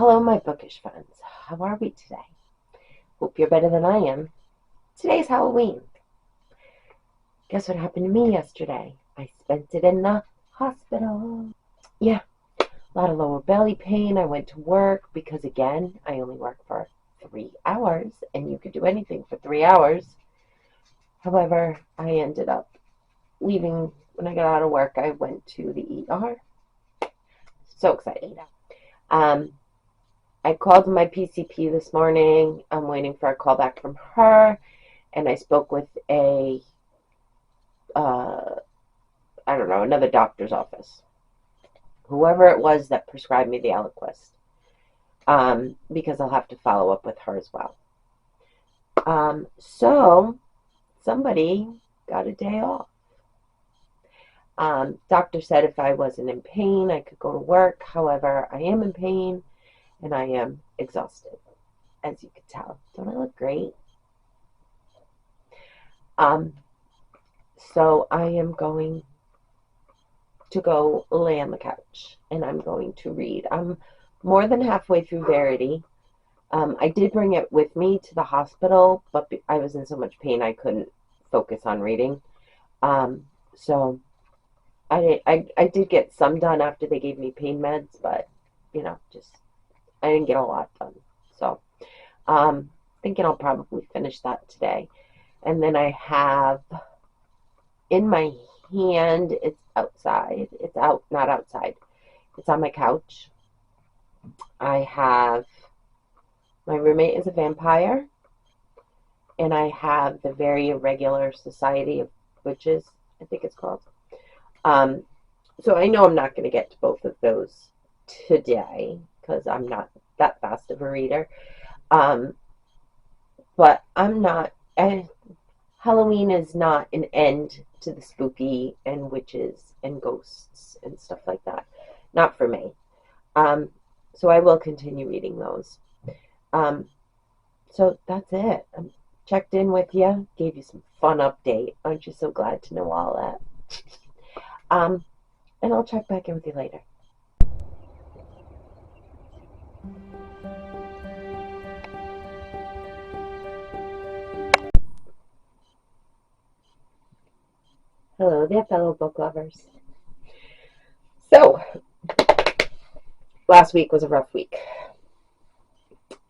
Hello, my bookish friends. How are we today? Hope you're better than I am. Today's Halloween. Guess what happened to me yesterday? I spent it in the hospital. Yeah, a lot of lower belly pain. I went to work because, again, I only work for 3 hours, and you could do anything for 3 hours. However, I ended up leaving. When I got out of work, I went to the ER. So excited. Um, I called my PCP this morning. I'm waiting for a call back from her, and I spoke with uh, I don't know, another doctor's office, whoever it was that prescribed me the Eliquis, because I'll have to follow up with her as well. So somebody got a day off. Doctor said if I wasn't in pain, I could go to work. However, I am in pain and I am exhausted, as you can tell. Don't I look great? Um, so I am going to go lay on the couch and I'm going to read. I'm more than halfway through Verity. I did bring it with me to the hospital, but I was in so much pain I couldn't focus on reading. So I did get some done after they gave me pain meds, but just I didn't get a lot done. So thinking I'll probably finish that today. And then I have in my hand, it's outside. It's out, not outside. It's on my couch. I have My Roommate is a Vampire, and I have The Very Irregular Society of Witches, I think it's called. Um, so I know I'm not going to get to both of those today because I'm not that fast of a reader. Um, but I'm not. Halloween is not an end to the spooky and witches and ghosts and stuff like that. Not for me. Um, so I will continue reading those. Um, so that's it. I checked in with you, gave you some fun update. Aren't you so glad to know all that? Um, and I'll check back in with you later. Hello there, fellow book lovers. So, last week was a rough week.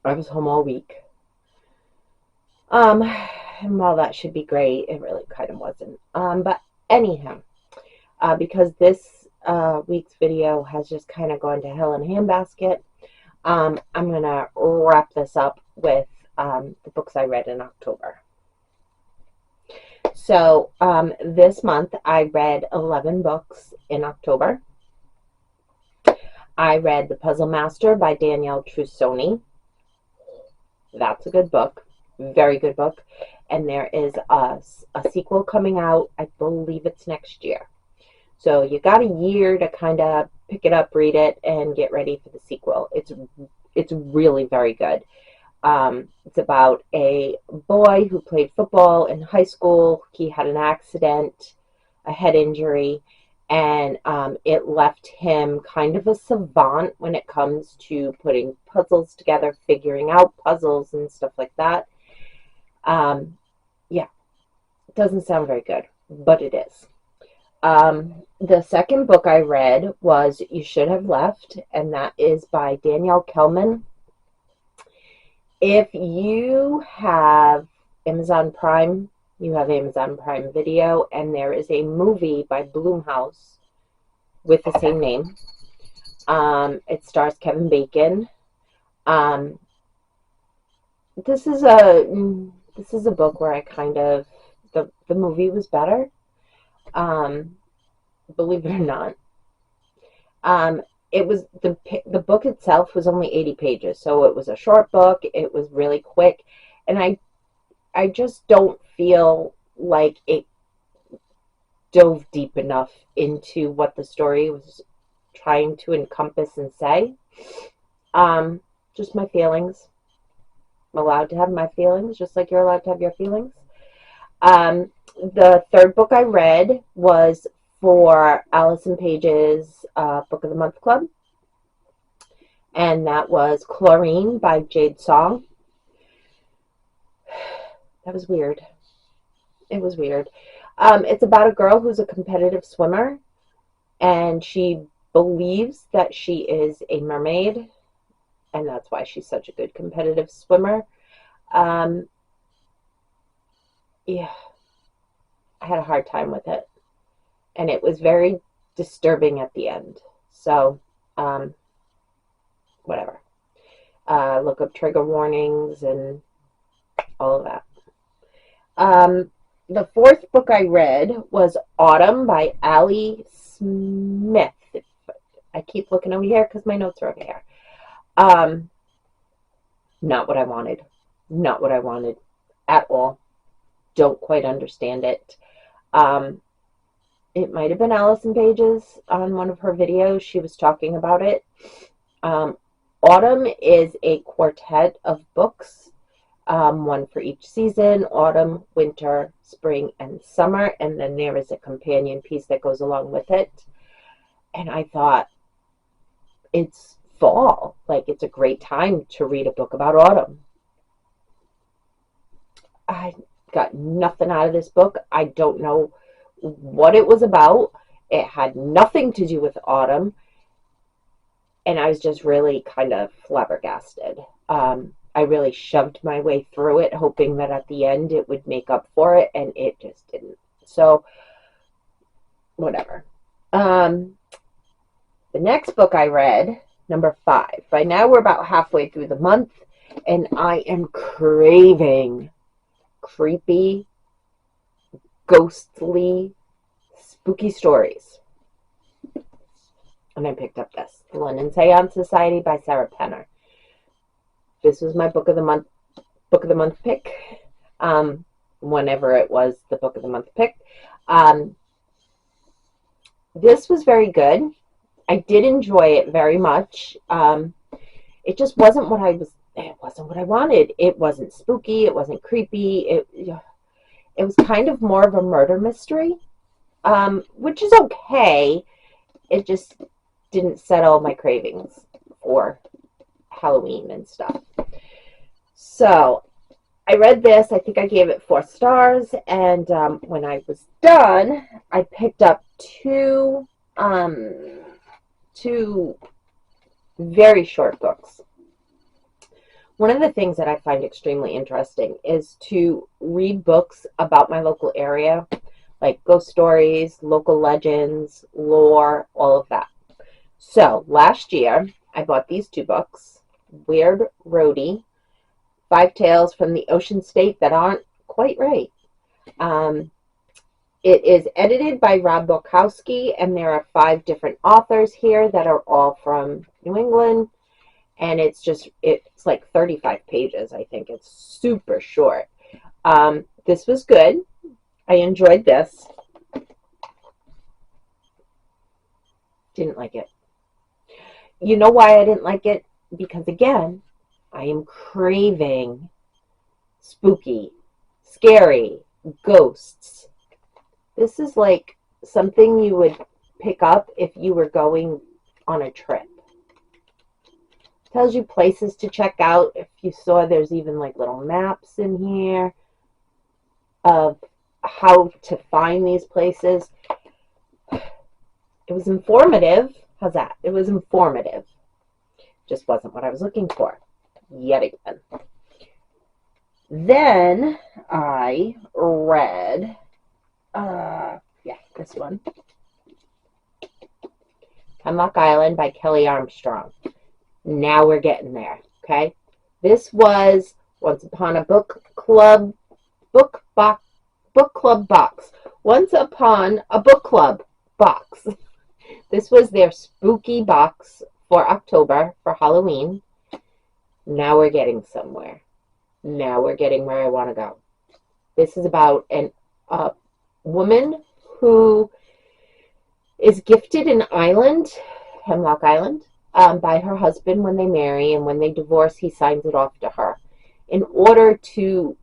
I was home all week. And while that should be great, it really kind of wasn't. But anyhow, because this week's video has just kind of gone to hell in a handbasket, I'm going to wrap this up with the books I read in October. So this month I read 11 books in October. I read The Puzzle Master by Danielle Trussoni. That's a good book. Very good book. And there is a sequel coming out. I believe it's next year. So you got a year to kind of pick it up, read it, and get ready for the sequel. It's really very good. It's about a boy who played football in high school. He had an accident, a head injury, and it left him kind of a savant when it comes to putting puzzles together, figuring out puzzles and stuff like that. Yeah, it doesn't sound very good, but it is. The second book I read was You Should Have Left, and that is by Danielle Kelman. If you have Amazon Prime, you have Amazon Prime Video, and there is a movie by Blumhouse with the same name. It stars Kevin Bacon. This is a book where I kind of the movie was better. Believe it or not. It was the book itself was only 80 pages, so it was a short book. It was really quick, and I just don't feel like it dove deep enough into what the story was trying to encompass and say. Just my feelings. I'm allowed to have my feelings, just like you're allowed to have your feelings. The third book I read was for Allison Page's Book of the Month Club. and that was Chlorine by Jade Song. That was weird. It was weird. It's about a girl who's a competitive swimmer, and she believes that she is a mermaid, and that's why she's such a good competitive swimmer. Um, yeah, I had a hard time with it, and it was very disturbing at the end. So, um, whatever. Look up trigger warnings and all of that. Um, the fourth book I read was Autumn by Ali Smith. I keep looking over here because my notes are over here. Um, Not what I wanted. Not what I wanted at all. Don't quite understand it. Um, it might have been Allison Pages on one of her videos. She was talking about it. Um, Autumn is a quartet of books, one for each season: autumn, winter, spring, and summer. And then there is a companion piece that goes along with it. And I thought, it's fall. Like, it's a great time to read a book about autumn. I got nothing out of this book. I don't know what it was about. It had nothing to do with autumn, and I was just really kind of flabbergasted. I really shoved my way through it, hoping that at the end it would make up for it, and it just didn't. So, whatever. Um, the next book I read, number 5. By now we're about halfway through the month, and I am craving creepy, ghostly, spooky stories. And I picked up this, The London Seance Society by Sarah Penner. This was my book of the month pick. Whenever it was the book of the month pick. This was very good. I did enjoy it very much. It just wasn't what it wasn't what I wanted. It wasn't spooky. It wasn't creepy. It was kind of more of a murder mystery, which is okay. It just didn't settle my cravings for Halloween and stuff. So I read this. I think I gave it 4 stars. And when I was done, I picked up two very short books. One of the things that I find extremely interesting is to read books about my local area, like ghost stories, local legends, lore, all of that. So last year, I bought these 2 books, Weird Roadie, 5 Tales from the Ocean State That Aren't Quite Right. It is edited by Rob Bukowski, and there are 5 different authors here that are all from New England, and it's like 35 pages, I think. It's super short. This was good. I enjoyed this. Didn't like it. You know why I didn't like it? Because, again, I am craving spooky, scary, ghosts. This is like something you would pick up if you were going on a trip. It tells you places to check out. If you saw, there's even like little maps in here of how to find these places. It was informative. How's that? It was informative. Just wasn't what I was looking for. Yet again. Then I read, this one, Hemlock Island by Kelly Armstrong. Now we're getting there, okay? This was Once Upon a Book Club box. Once Upon a Book Club box. This was their spooky box for October, for Halloween. Now we're getting somewhere. Now we're getting where I want to go. This is about a woman who is gifted an island, Hemlock Island, by her husband when they marry, and when they divorce, he signs it off to her. In order to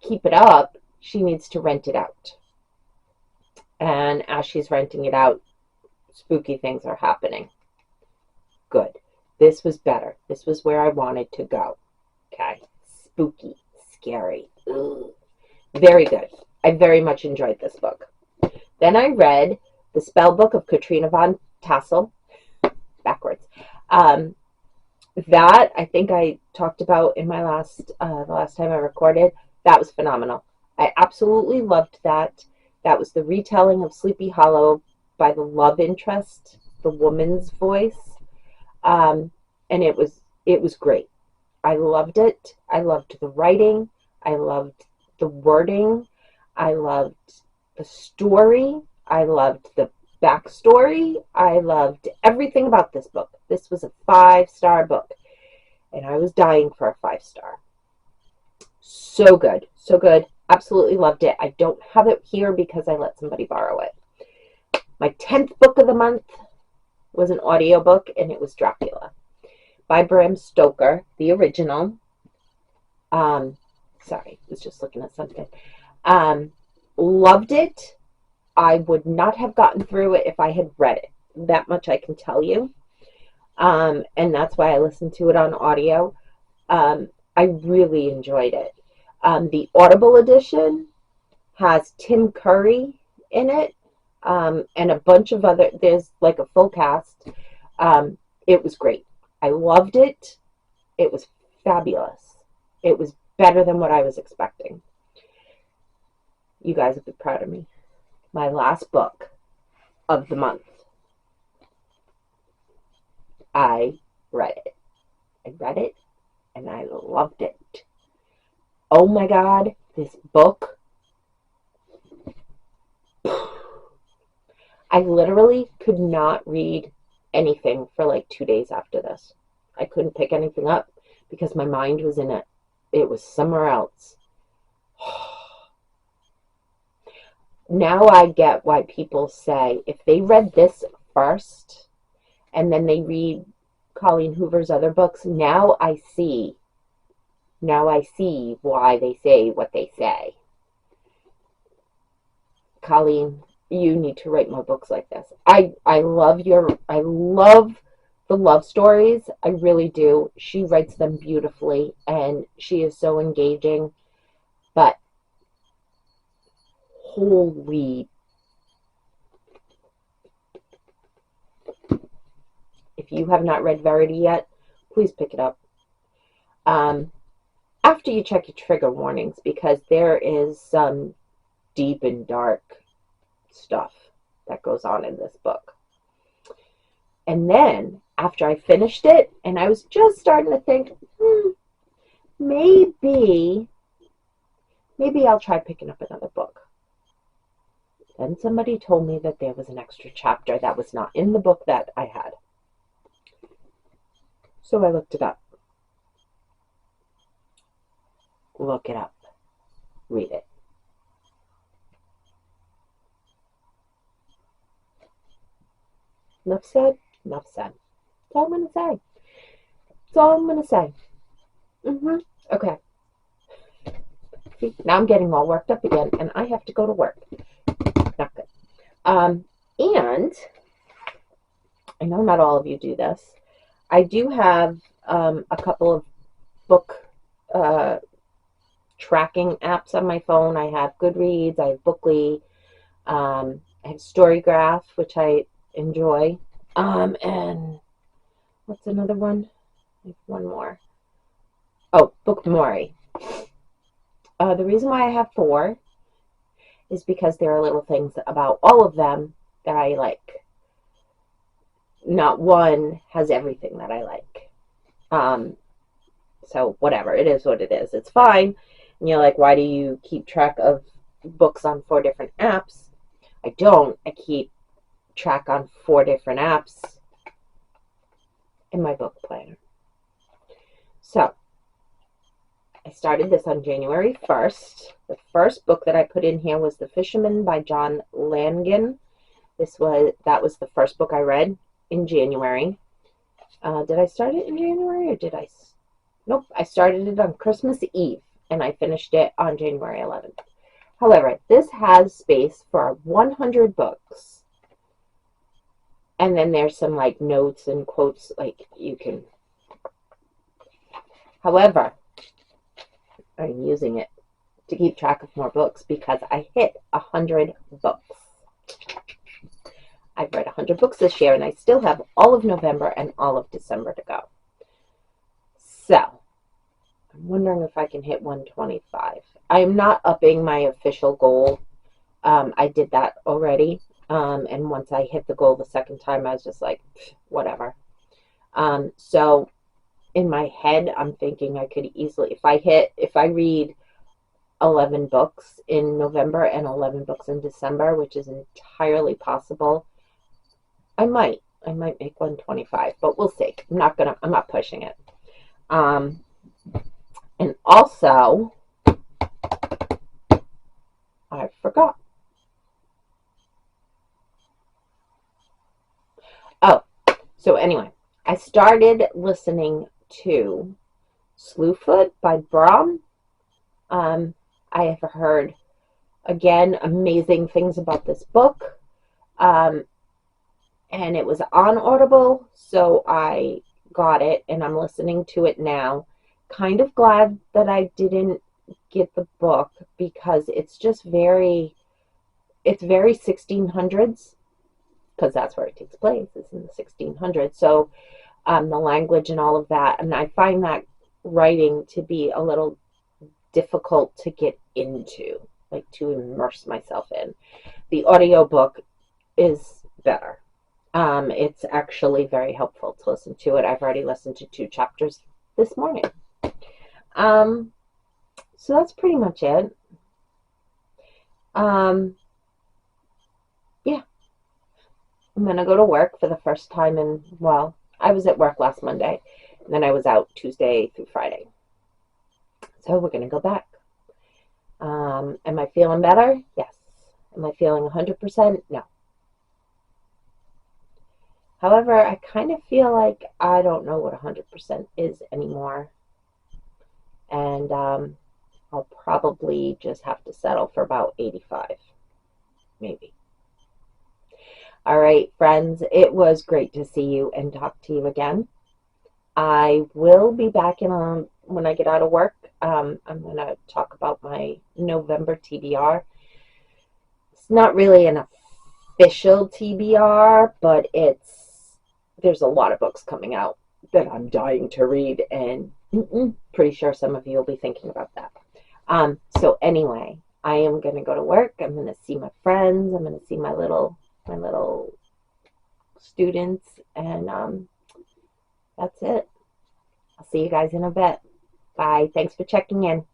keep it up, she needs to rent it out. And as she's renting it out, spooky things are happening. Good. This was better. This was where I wanted to go. Okay. Spooky, scary. Ugh. Very good. I very much enjoyed this book. Then I read The Spell Book of Katrina von Tassel. Backwards. That I think I talked about in my the last time I recorded. That was phenomenal. I absolutely loved that. That was the retelling of Sleepy Hollow by the love interest, the woman's voice, and it was great. I loved it. I loved the writing. I loved the wording. I loved the story. I loved the backstory. I loved everything about this book. This was a 5-star book, and I was dying for a 5-star. So good. So good. Absolutely loved it. I don't have it here because I let somebody borrow it. My 10th book of the month was an audiobook, and it was Dracula by Bram Stoker, the original. Sorry, I was just looking at something. Loved it. I would not have gotten through it if I had read it. That much I can tell you. And that's why I listened to it on audio. I really enjoyed it. The Audible edition has Tim Curry in it, and a bunch of other, there's like a full cast. It was great. I loved it. It was fabulous. It was better than what I was expecting. You guys would be proud of me. My last book of the month. I read it. I read it, and I loved it. Oh my God, this book. I literally could not read anything for like 2 days after this. I couldn't pick anything up because my mind was in it. It was somewhere else. Now I get why people say if they read this first and then they read Colleen Hoover's other books, now I see why they say what they say. Colleen, you need to write more books like this. I love the love stories. I really do. She writes them beautifully and she is so engaging. But holy, if you have not read Verity yet, please pick it up. After you check your trigger warnings, because there is some deep and dark stuff that goes on in this book. And then after I finished it, and I was just starting to think, maybe I'll try picking up another book. Then somebody told me that there was an extra chapter that was not in the book that I had. So I looked it up. Look it up. Read it. Enough said. Enough said. That's all I'm going to say. That's all I'm going to say. Okay. See, now I'm getting all worked up again, and I have to go to work. Not good. And I know not all of you do this. I do have a couple of book tracking apps on my phone. I have Goodreads, I have Bookly, I have Storygraph, which I enjoy. And what's another one? I have one more. Oh, Bookmori. The reason why I have 4 is because there are little things about all of them that I like. Not one has everything that I like. So whatever, it is what it is. It's fine. And you're like, why do you keep track of books on 4 different apps? I don't. I keep track on 4 different apps in my book planner. So I started this on January 1st. The first book that I put in here was The Fisherman by John Langan. That was the first book I read in January. Did I start it in January or did I? Nope, I started it on Christmas Eve and I finished it on January 11th. However, this has space for 100 books. And then there's some like notes and quotes like you can. However, I'm using it to keep track of more books because I hit 100 books. I've read 100 books this year, and I still have all of November and all of December to go. So, I'm wondering if I can hit 125. I am not upping my official goal. I did that already. And once I hit the goal the second time, I was just like, whatever. So, in my head, I'm thinking I could easily, if I read 11 books in November and 11 books in December, which is entirely possible, I might make 125, but we'll see. I'm not pushing it. And also, I forgot. Oh, so anyway, I started listening to Slewfoot by Brom. I have heard, again, amazing things about this book. And it was on Audible, so I got it, and I'm listening to it now. Kind of glad that I didn't get the book because it's very 1600s, because that's where it takes place, is in the 1600s. So the language and all of that, and I find that writing to be a little difficult to get into, like to immerse myself in. The audiobook is better. It's actually very helpful to listen to it. I've already listened to 2 chapters this morning. So that's pretty much it. Yeah, I'm gonna go to work for the first time in, well, I was at work last Monday, and then I was out Tuesday through Friday. So we're gonna go back. Am I feeling better? Yes. Am I feeling 100%? No. However, I kind of feel like I don't know what 100% is anymore. And I'll probably just have to settle for about 85, maybe. All right, friends, it was great to see you and talk to you again. I will be back in when I get out of work. I'm going to talk about my November TBR. It's not really an official TBR, but there's a lot of books coming out that I'm dying to read, and pretty sure some of you will be thinking about that. So anyway, I am going to go to work. I'm going to see my friends. I'm going to see my little students, and that's it. I'll see you guys in a bit. Bye. Thanks for checking in.